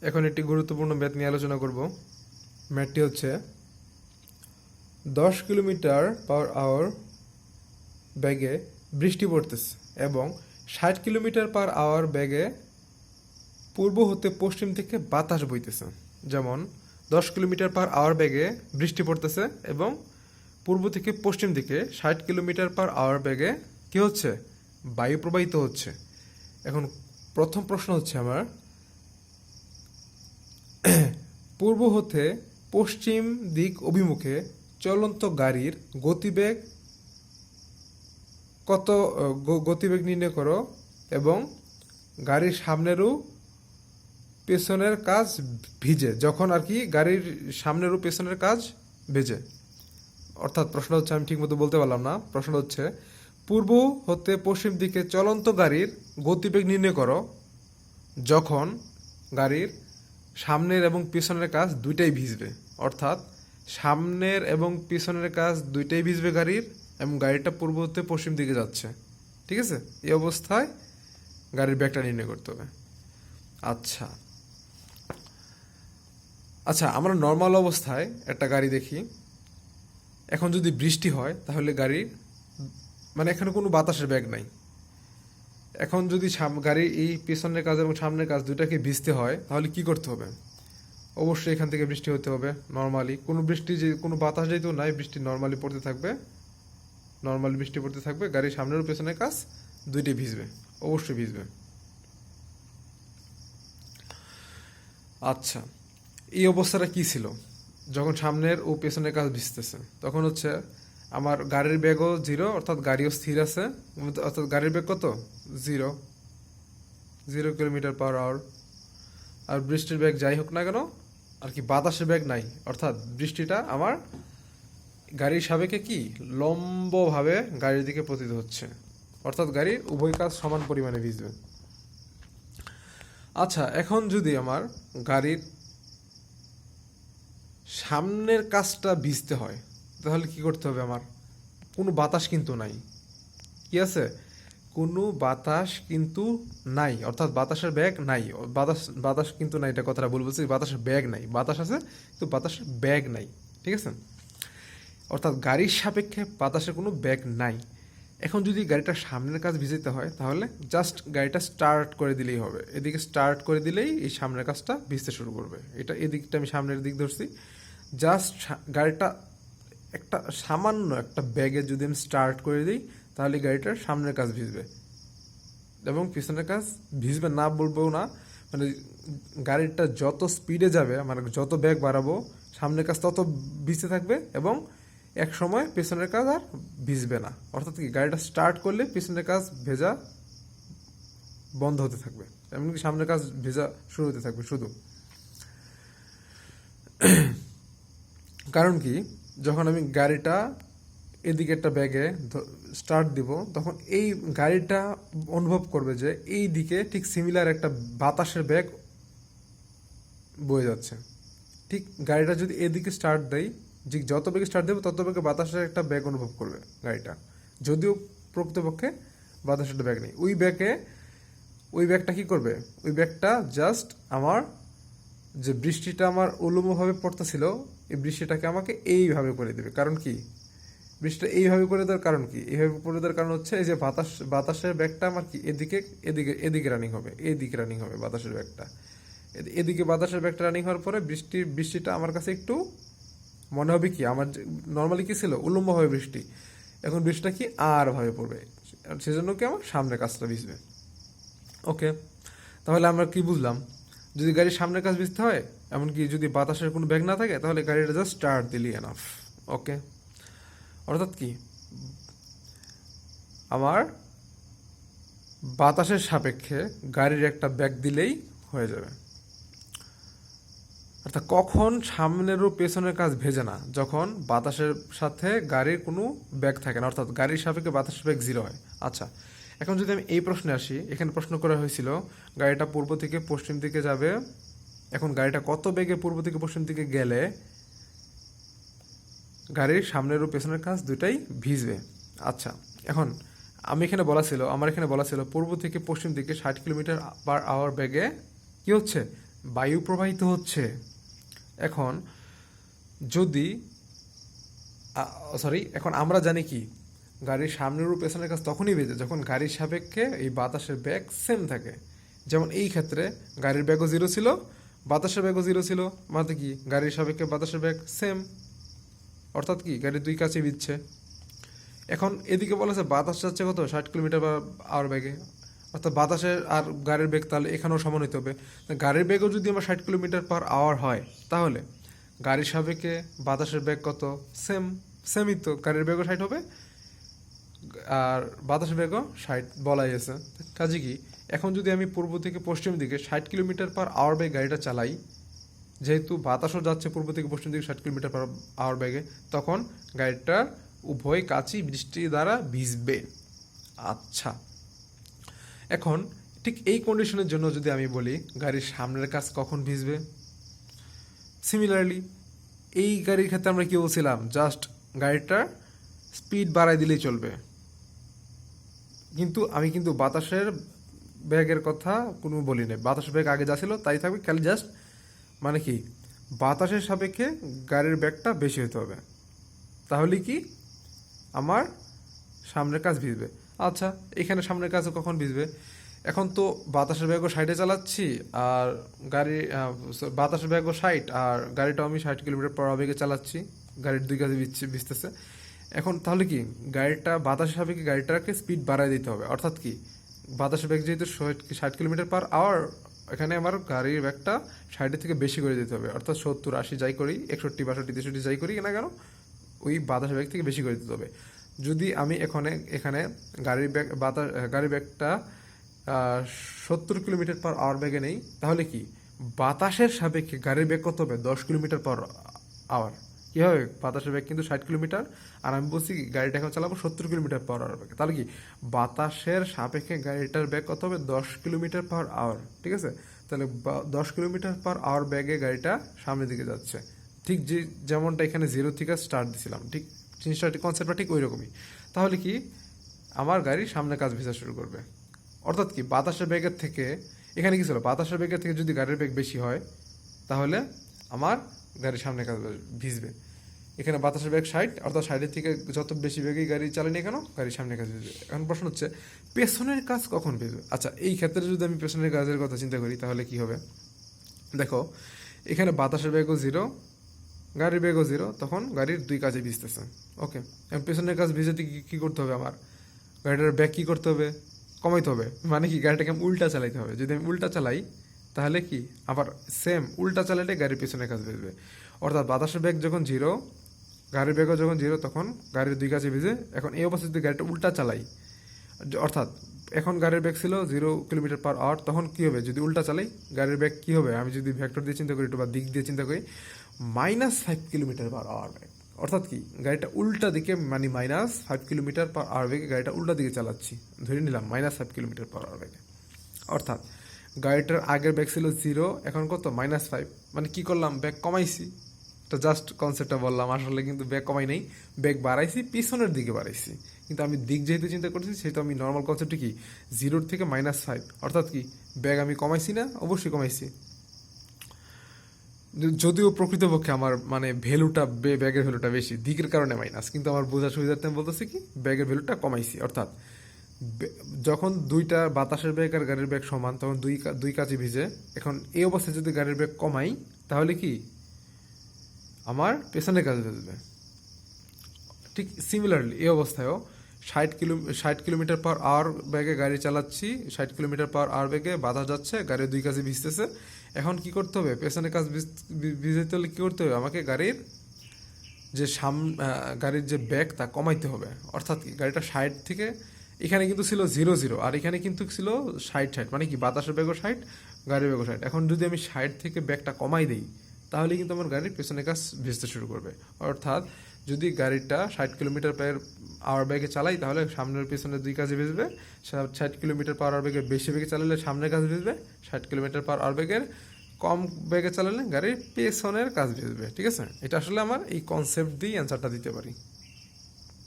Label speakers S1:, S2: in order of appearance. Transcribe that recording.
S1: এখন একটি গুরুত্বপূর্ণ ম্যাথ নিয়ে আলোচনা করব। ম্যাথটি হচ্ছে 10 কিলোমিটার পার আওয়ার বেগে বৃষ্টি পড়তেছে এবং 60 কিলোমিটার পার আওয়ার বেগে পূর্ব হতে পশ্চিম থেকে বাতাস বইতেছে। যেমন 10 কিলোমিটার পার আওয়ার বেগে বৃষ্টি পড়তেছে এবং পূর্ব থেকে পশ্চিম দিকে 60 কিলোমিটার পার আওয়ার বেগে কি হচ্ছে? বায়ু প্রবাহিত হচ্ছে। এখন প্রথম প্রশ্ন হচ্ছে আমার, পূর্ব হতে পশ্চিম দিক অভিমুখে চলন্ত গাড়ির গতিবেগ কত? গতিবেগ নির্ণয় করো এবং গাড়ির সামনের ও পেছনের কাজ ভিজে, যখন আর কি গাড়ির সামনের ও পেছনের কাজ ভেজে। অর্থাৎ প্রশ্ন হচ্ছে, আমি ঠিকমতো বলতে পারলাম না। প্রশ্ন হচ্ছে, পূর্ব হতে পশ্চিম দিকে চলন্ত গাড়ির গতিবেগ নির্ণয় করো যখন গাড়ির সামনের এবং পিছনের কাজ দুইটাই ভিজবে। অর্থাৎ সামনের এবং পিছনের কাজ দুইটাই ভিজবে গাড়ির, এবং গাড়িটা পূর্ব হতে পশ্চিম দিকে যাচ্ছে। ঠিক আছে, এই অবস্থায় গাড়ির বেগটা নির্ণয় করতে হবে। আচ্ছা আচ্ছা আমরা নর্মাল অবস্থায় একটা গাড়ি দেখি। এখন যদি বৃষ্টি হয় তাহলে গাড়ির এখানে কোনো বাতাসের বেগ নাই। এখন যদি গাড়ির এই পেছনের কাজ এবং সামনের কাজ দুইটাকে ভিজতে হয় তাহলে কি করতে হবে? অবশ্যই এখান থেকে বৃষ্টি হতে হবে নর্মালি। কোনো বাতাস যেহেতু নাই, বৃষ্টি নর্মালি পড়তে থাকবে, নর্মালি বৃষ্টি পড়তে থাকবে। গাড়ির সামনের ও পেছনের কাজ দুইটাই ভিজবে, অবশ্যই ভিজবে। আচ্ছা, এই অবস্থাটা কি ছিল যখন সামনের ও পেছনের কাজ ভিজতেছে? তখন হচ্ছে আমার গাড়ির বেগও জিরো, অর্থাৎ গাড়িও স্থির আছে। অর্থাৎ গাড়ির বেগ কত? 0 কিলোমিটার পার আওয়ার। আর বৃষ্টির বেগ যাই হোক না কেন, আর কি বাতাসের বেগ নাই। অর্থাৎ বৃষ্টিটা আমার গাড়ির সাবেকে কি লম্বভাবে গাড়ির দিকে পতিত হচ্ছে। অর্থাৎ গাড়ির উভয় কাজ সমান পরিমাণে ভিজবে। আচ্ছা, এখন যদি আমার গাড়ির সামনের কাজটা ভিজতে হয় তাহলে কি করতে হবে? আমার কোনো বাতাস কিন্তু নাই। কি আছে? কোনো বাতাস কিন্তু নাই, অর্থাৎ বাতাসের ব্যাগ নাই। বাতাস কিন্তু নাই, এটা কথাটা ভুল বলছি। বাতাসের ব্যাগ নাই, বাতাস আছে কিন্তু বাতাসের ব্যাগ নাই। ঠিক আছে, অর্থাৎ গাড়ির সাপেক্ষে বাতাসের কোনো ব্যাগ নাই। এখন যদি গাড়িটার সামনের কাজ ভিজাতে হয় তাহলে জাস্ট গাড়িটা স্টার্ট করে দিলেই হবে। এদিকে স্টার্ট করে দিলেই এই সামনের কাজটা ভিজতে শুরু করবে। এটা এদিকটা আমি সামনের দিক ধরছি। জাস্ট গাড়িটা একটা সামান্য একটা ব্যাগে যদি আমি স্টার্ট করে দিই তাহলে গাড়িটার সামনের কাজ ভিজবে এবং পিছনের কাজ ভিজবে না বলবো না। গাড়িটা যত স্পিডে যাবে, যত ব্যাগ বাড়াবো, সামনের কাজ তত ভিজতে থাকবে এবং এক সময় পেছনের কাজ আর ভিজবে না। অর্থাৎ কি, গাড়িটা স্টার্ট করলে পিছনের কাজ ভেজা বন্ধ হতে থাকবে, এমনকি সামনের কাজ ভেজা শুরু হতে থাকবে শুধু। কারণ কি, যখন আমি গাড়িটা এদিকে একটা ব্যাগে স্টার্ট দিব তখন এই গাড়িটা অনুভব করবে যে এই দিকে ঠিক সিমিলার একটা বাতাসের ব্যাগ বয়ে যাচ্ছে। ঠিক গাড়িটা যদি এদিকে স্টার্ট দেয়, যে যত বেগে স্টার্ট দেবো তত বেগে বাতাসের একটা ব্যাগ অনুভব করবে গাড়িটা, যদিও প্রকৃতপক্ষে বাতাসের একটা ব্যাগ নেই। ওই ব্যাগটা কি করবে? ওই ব্যাগটা জাস্ট আমার যে বৃষ্টিটা আমার উলম্বভাবে পড়তেছিল, এই বৃষ্টিটাকে আমাকে এইভাবে করে দেবে। কারণ কি, বৃষ্টিটা এইভাবে করে দেওয়ার কারণ কি? এইভাবে করে দেওয়ার কারণ হচ্ছে এই যে বাতাসের ব্যাগটা আমার কি এদিকে রানিং হবে, এদিকে রানিং হবে বাতাসের ব্যাগটা। এদিকে বাতাসের ব্যাগটা রানিং হওয়ার পরে বৃষ্টিটা আমার কাছে একটু মনে হবে কি, আমার নর্মালি কি ছিল উলম্বভাবে বৃষ্টি, এখন বৃষ্টিটা কি আর ভাবে পড়বে, সেজন্য কি আমার সামনের কাজটা ভিজবে। ওকে, তাহলে আমরা কি বুঝলাম? যদি গাড়ির সামনের কাজ ভিজতে হয়, এমনকি যদি বাতাসের কোনো ব্যাগ না থাকে, তাহলে গাড়িটা জাস্ট স্টার্ট দিলি এনাফ। ওকে, অর্থাৎ কি, আমার বাতাসের সাপেক্ষে গাড়ির একটা ব্যাগ দিলেই হয়ে যাবে। অর্থাৎ কখন সামনের ও পেছনের কাজ ভেজে না? যখন বাতাসের সাথে গাড়ির কোনো ব্যাগ থাকে না, অর্থাৎ গাড়ির সাপেক্ষে বাতাসের ব্যাগ 0 হয়। আচ্ছা, এখন যদি আমি এই প্রশ্নে আসি, এখানে প্রশ্ন করা হয়েছিল গাড়িটা পূর্ব থেকে পশ্চিম দিকে যাবে। এখন গাড়িটা কত বেগে পূর্ব থেকে পশ্চিম দিকে গেলে গাড়ির সামনের ও পেছনের কাজ দুটাই ভিজবে? আচ্ছা, এখন আমার এখানে বলা ছিল পূর্ব থেকে পশ্চিম দিকে 60 কিলোমিটার পার আওয়ার বেগে কি হচ্ছে? বায়ু প্রবাহিত হচ্ছে। এখন যদি এখন আমরা জানি কি গাড়ির সামনের ও পেছনের কাজ তখনই বেজে যখন গাড়ির সাপেক্ষে এই বাতাসের বেগ সেম থাকে। যেমন এই ক্ষেত্রে গাড়ির বেগও 0 ছিল, বাতাসের বেগও 0 ছিল, মানে কি গাড়ির সাপেক্ষে বাতাসের বেগ সেম, অর্থাৎ কি গাড়ির দুই কাছে বিচ্ছে। এখন এদিকে বলেছে বাতাস যাচ্ছে কত 60 কিলোমিটার পার আওয়ার বেগে, অর্থাৎ বাতাসের আর গাড়ির বেগ তাহলে এখানেও সমান হতে হবে। গাড়ির বেগও যদি আমার 60 কিলোমিটার পার আওয়ার হয় তাহলে গাড়ির সাপেক্ষে বাতাসের বেগ কত সেমই তো, গাড়ির বেগও 60 হবে আর বাতাসের বেগও 60 বলাই আছে। কাজে কি এখন যদি আমি পূর্ব থেকে পশ্চিম দিকে 60 কিলোমিটার পার আওয়ার বেগে গাড়িটা চালাই, যেহেতু বাতাসও যাচ্ছে পূর্ব থেকে পশ্চিম দিকে 60 কিলোমিটার পার আওয়ার বেগে, তখন গাড়িটার উভয় কাছই বৃষ্টি দ্বারা ভিজবে। আচ্ছা, এখন ঠিক এই কন্ডিশনের জন্য যদি আমি বলি গাড়ির সামনের কাজ কখন ভিজবে, সিমিলারলি এই গাড়ির ক্ষেত্রে আমরা কি বলছিলাম, জাস্ট গাড়িটার স্পিড বাড়াই দিলেই চলবে। কিন্তু আমি কিন্তু বাতাসের বেগের কথা কোনো বলি নাই, বাতাসের বেগ আগে যা ছিল তাই থাকবে, খালি জাস্ট মানে কি বাতাসের সাপেক্ষে গাড়ির বেগটা বেশি হতে হবে, তাহলে কি আমার সামনের কাজ ভিজবে। আচ্ছা, এখানে সামনের কাজ কখন ভিজবে, এখন তো বাতাসের বেগও 60-এ চালাচ্ছি আর বাতাসের বেগও 60 আর গাড়িটাও আমি 60 কিলোমিটার পার বেগে চালাচ্ছি, গাড়ির দুই কাজে ভিজতেছে। এখন তাহলে কি গাড়িটা বাতাসের সাপেক্ষে গাড়িটাকে স্পিড বাড়ায় দিতে হবে, অর্থাৎ কি বাতাসের বেগ যেহেতু 60 কিলোমিটার পার আওয়ার, এখানে আমার গাড়ির বেগটা 60-এর থেকে বেশি করে দিতে হবে, অর্থাৎ 70-80 যাই করি, 61 62 63 যাই করি না কেন, ওই বাতাসের বেগ থেকে বেশি করে দিতে হবে। যদি আমি এখানে গাড়ির বেগটা 70 কিলোমিটার পার আওয়ার বেগে নেই, তাহলে কি বাতাসের সাপেক্ষে গাড়ির বেগ কত হবে 10 কিলোমিটার পার আওয়ার। কি হবে, বাতাসের বেগ কিন্তু 60 কিলোমিটার আর আমি বলছি গাড়িটা এখন চালাবো 70 কিলোমিটার পার আওয়ার বেগে, তাহলে কি বাতাসের সাপেক্ষে গাড়িটার বেগ কত হবে 10 কিলোমিটার পার আওয়ার। ঠিক আছে, তাহলে 10 কিলোমিটার পার আওয়ার বেগে গাড়িটা সামনের দিকে যাচ্ছে, ঠিক যেমনটা এখানে 0 থেকে স্টার্ট দিছিলাম, ঠিক জিনিসটা কনসেপ্টটা ঠিক ওই রকমই। তাহলে কি আমার গাড়ি সামনে কাজ ভেসা শুরু করবে, অর্থাৎ কি বাতাসের বেগের থেকে এখানে কি ছিল, বাতাসের বেগের থেকে যদি গাড়ির বেগ বেশি হয় তাহলে আমার গাড়ির সামনে কাজ ভিজবে। এখানে বাতাসের বেগ 60, অর্থাৎ 60-এর থেকে যত বেশি বেগেই গাড়ি চালানি কেন গাড়ির সামনে কাজ ভিজবে। এখন প্রশ্ন হচ্ছে পেছনের কাজ কখন ভিজবে। আচ্ছা, এই ক্ষেত্রে যদি আমি পেছনের কাজের কথা চিন্তা করি তাহলে কি হবে, দেখো এখানে বাতাসের বেগও 0, গাড়ির বেগও 0, তখন গাড়ির দুই কাজে ভিজতেছে। ওকে, এখন পেছনের কাজ ভিজাতে কি করতে হবে, আমার গাড়িটার ব্যাগ কি করতে হবে, কমাইতে হবে, মানে কি গাড়িটাকে আমি উল্টা চালাইতে হবে। যদি আমি উল্টা চালাই তাহলে কি আবার সেম উল্টা চালালে গাড়ির পেছনের কাজ ভিজবে, অর্থাৎ বাতাসের বেগ যখন 0, গাড়ির বেগও যখন 0, তখন গাড়ির দুই কাছে ভিজে। এখন এই অবস্থায় যদি গাড়িটা উল্টা চালাই, অর্থাৎ এখন গাড়ির বেগ ছিল 0 কিলোমিটার পার আওয়ার, তখন কি হবে যদি উল্টা চালাই গাড়ির বেগ কি হবে, আমি যদি ভেক্টর দিয়ে চিন্তা করি একটু বা দিক দিয়ে চিন্তা করি, -5 কিলোমিটার পার আওয়ার বেগ, অর্থাৎ কি গাড়িটা উল্টা দিকে মানে -5 কিলোমিটার পার আওয়ার বেগে গাড়িটা উল্টা দিকে চালাচ্ছি, ধরে নিলাম -5 কিলোমিটার পার আওয়ার বেগে। অর্থাৎ গাড়িটার আগের বেগ ছিল 0, এখন কত -5, মানে কি করলাম ব্যাগ কমাইছি, তো জাস্ট কনসেপ্টটা বললাম, আসলে কিন্তু ব্যাগ কমাই নেই, ব্যাগ বাড়াইছি পিছনের দিকে বাড়াইছি, কিন্তু আমি দিক যেহেতু চিন্তা করছি সেহেতু আমি নর্মাল কনসেপ্টে কি 0 থেকে -5, অর্থাৎ কি ব্যাগ আমি কমাইছি না, অবশ্যই কমাইছি, যদিও প্রকৃতপক্ষে আমার মানে ভ্যালুটা ব্যাগের ভ্যালুটা বেশি, দিকের কারণে মাইনাস, কিন্তু আমার বোঝার সুবিধার্থে আমি বলতেছি কি ব্যাগের ভ্যালুটা কমাইছি। অর্থাৎ যখন দুইটা বাতাসের ব্যাগ আর গাড়ির ব্যাগ সমান তখন দুই কাজে ভিজে। এখন এই অবস্থায় যদি গাড়ির ব্যাগ কমাই তাহলে কি আমার পেছনের কাজ ভিজবে। ঠিক সিমিলারলি এই অবস্থায়ও 60 কিলোমিটার পার আওয়ার বেগে গাড়ি চালাচ্ছি, 60 কিলোমিটার পার আওয়ার বেগে বাতাস যাচ্ছে, গাড়ির দুই কাজে ভিজতেছে। এখন কি করতে হবে, পেছনের কাজ ভিজাইতে হলে কী করতে হবে, আমাকে গাড়ির গাড়ির যে ব্যাগ তা কমাইতে হবে। অর্থাৎ কি গাড়িটা 60 থেকে, এখানে কিন্তু ছিল 0 0 আর এখানে কিন্তু ছিল 60 মানে কি বাতাসের বেগও 60, গাড়ির বেগও 60। এখন যদি আমি 60 থেকে ব্যাগটা কমাই দিই তাহলে কিন্তু আমার গাড়ির পেছনের কাজ ভিজতে শুরু করবে। অর্থাৎ যদি গাড়িটা 60 কিলোমিটার পার আওয়ার বেগে চালাই তাহলে সামনের পেছনের দুই কাজে ভিজবে, 60 কিলোমিটার পার আওয়ার বেগে বেশি বেগে চালালে সামনের কাজ ভিজবে, 60 কিলোমিটার পার আওয়ার বেগের কম বেগে চালালে গাড়ির পেছনের কাজ ভিজবে। ঠিক আছে, এটা আসলে আমার এই কনসেপ্ট দিয়ে অ্যান্সারটা দিতে পারি।